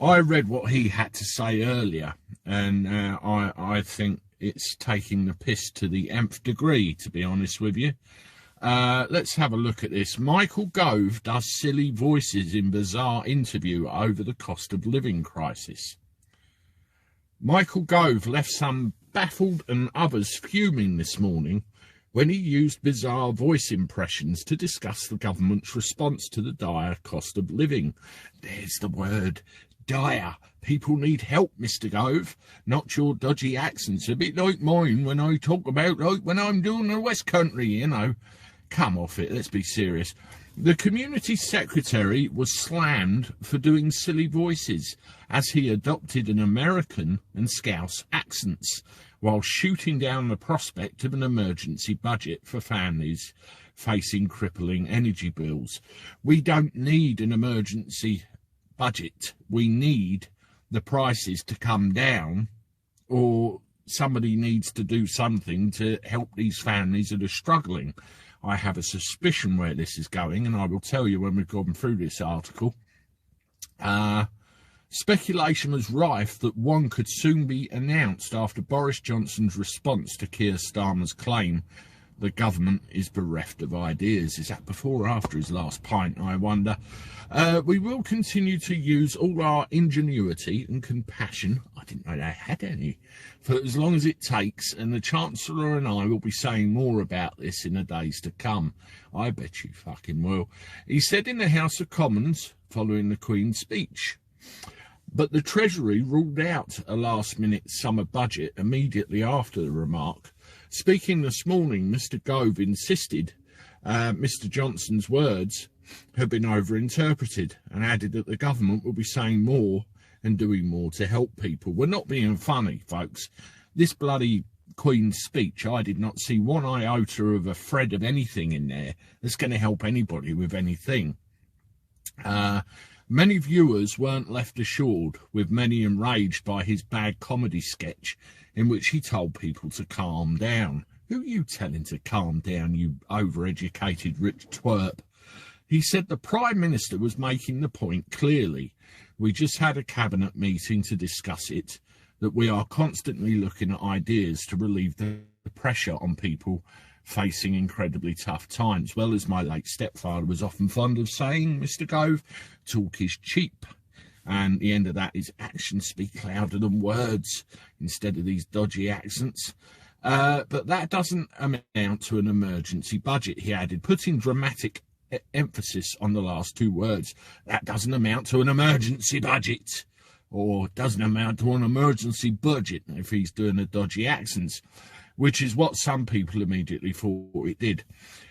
I read what he had to say earlier, and I think it's taking the piss to the nth degree, to be honest with you. Let's have a look at this. Michael Gove does silly voices in bizarre interview over the cost of living crisis. Michael Gove left some baffled and others fuming this morning when he used bizarre voice impressions to discuss the government's response to the dire cost of living. There's the word, dire. People need help, Mr. Gove, not your dodgy accents. A bit like mine when I talk about, like, when I'm doing the West Country, you know. Come off it, let's be serious. The community secretary was slammed for doing silly voices as he adopted an American and Scouse accents while shooting down the prospect of an emergency budget for families facing crippling energy bills. We don't need an emergency budget. We need the prices to come down, or somebody needs to do something to help these families that are struggling. I have a suspicion where this is going, and I will tell you when we've gone through this article. Speculation was rife that one could soon be announced after Boris Johnson's response to Keir Starmer's claim the government is bereft of ideas. Is that before or after his last pint, I wonder? We will continue to use all our ingenuity and compassion, I didn't know they had any, for as long as it takes, and the Chancellor and I will be saying more about this in the days to come. I bet you fucking will. He said in the House of Commons following the Queen's speech. But the Treasury ruled out a last-minute summer budget immediately after the remark. Speaking this morning, Mr. Gove insisted Mr. Johnson's words have been overinterpreted and added that the government will be saying more and doing more to help people. We're not being funny, folks. This bloody Queen's speech, I did not see one iota of a thread of anything in there that's going to help anybody with anything. Many viewers weren't left assured, with many enraged by his bad comedy sketch in which he told people to calm down. Who are you telling to calm down, you overeducated rich twerp? He said the Prime Minister was making the point clearly. We just had a cabinet meeting to discuss it, that we are constantly looking at ideas to relieve the pressure on people facing incredibly tough times. Well, as my late stepfather was often fond of saying, Mr. Gove, talk is cheap. And the end of that is actions speak louder than words instead of these dodgy accents. But that doesn't amount to an emergency budget, he added, putting dramatic emphasis on the last two words. That doesn't amount to an emergency budget, or doesn't amount to an emergency budget if he's doing the dodgy accents, which is what some people immediately thought it did.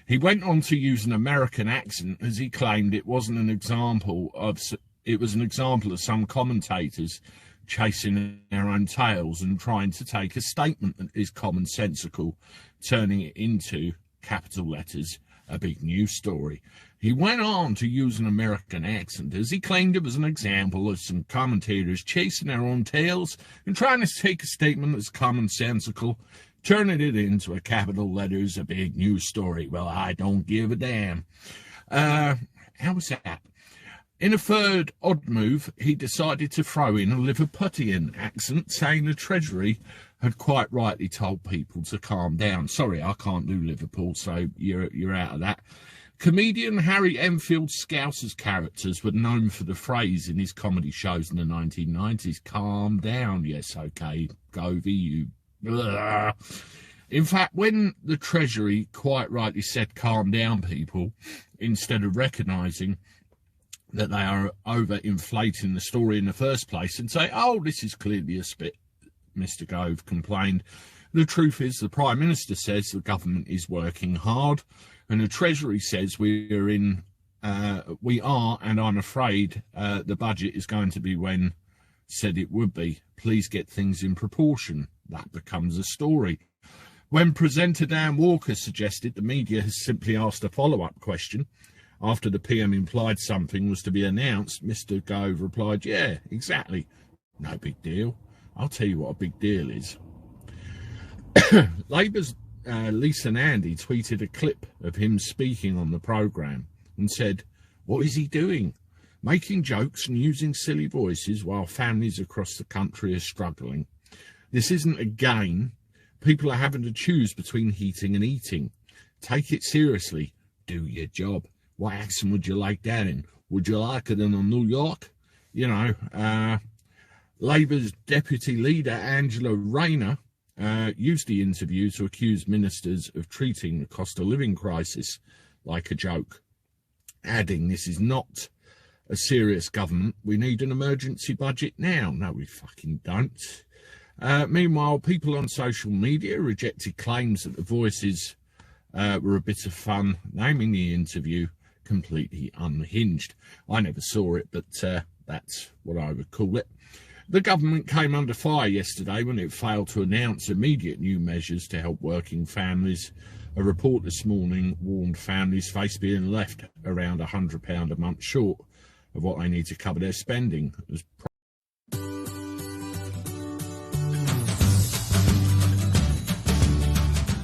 He went on to use an American accent as he claimed it was an example of some commentators chasing their own tails and trying to take a statement that is commonsensical, turning it into, capital letters, a big news story. He went on to use an American accent as he claimed it was an example of some commentators chasing their own tails and trying to take a statement that's commonsensical, turning it into a capital letters, a big news story. Well, I don't give a damn. How was that? In a third odd move, he decided to throw in a Liverpudlian accent, saying the Treasury had quite rightly told people to calm down. Sorry, I can't do Liverpool, so you're out of that. Comedian Harry Enfield's Scousers characters were known for the phrase in his comedy shows in the 1990s, calm down. Yes, okay, Gove, you... Blah. In fact, when the Treasury quite rightly said calm down, people, instead of recognising that they are over-inflating the story in the first place and say, oh, this is clearly a spit, Mr. Gove complained. The truth is the Prime Minister says the government is working hard, and the Treasury says we are, and I'm afraid the budget is going to be when said it would be. Please get things in proportion. That becomes a story. When presenter Dan Walker suggested the media has simply asked a follow-up question after the PM implied something was to be announced, Mr. Gove replied, yeah, exactly. No big deal. I'll tell you what a big deal is. Labour's Lisa Nandy tweeted a clip of him speaking on the programme and said, what is he doing? making jokes and using silly voices while families across the country are struggling. This isn't a game. People are having to choose between heating and eating. Take it seriously. Do your job. What accent would you like that in? Would you like it in New York? You know, Labour's deputy leader, Angela Rayner, used the interview to accuse ministers of treating the cost of living crisis like a joke, adding, "This is not a serious government. We need an emergency budget now." No, we fucking don't. Meanwhile, people on social media rejected claims that the voices were a bit of fun, naming the interview completely unhinged. I never saw it, but that's what I would call it. The government came under fire yesterday when it failed to announce immediate new measures to help working families. A report this morning warned families face being left around £100 a month short of what they need to cover their spending.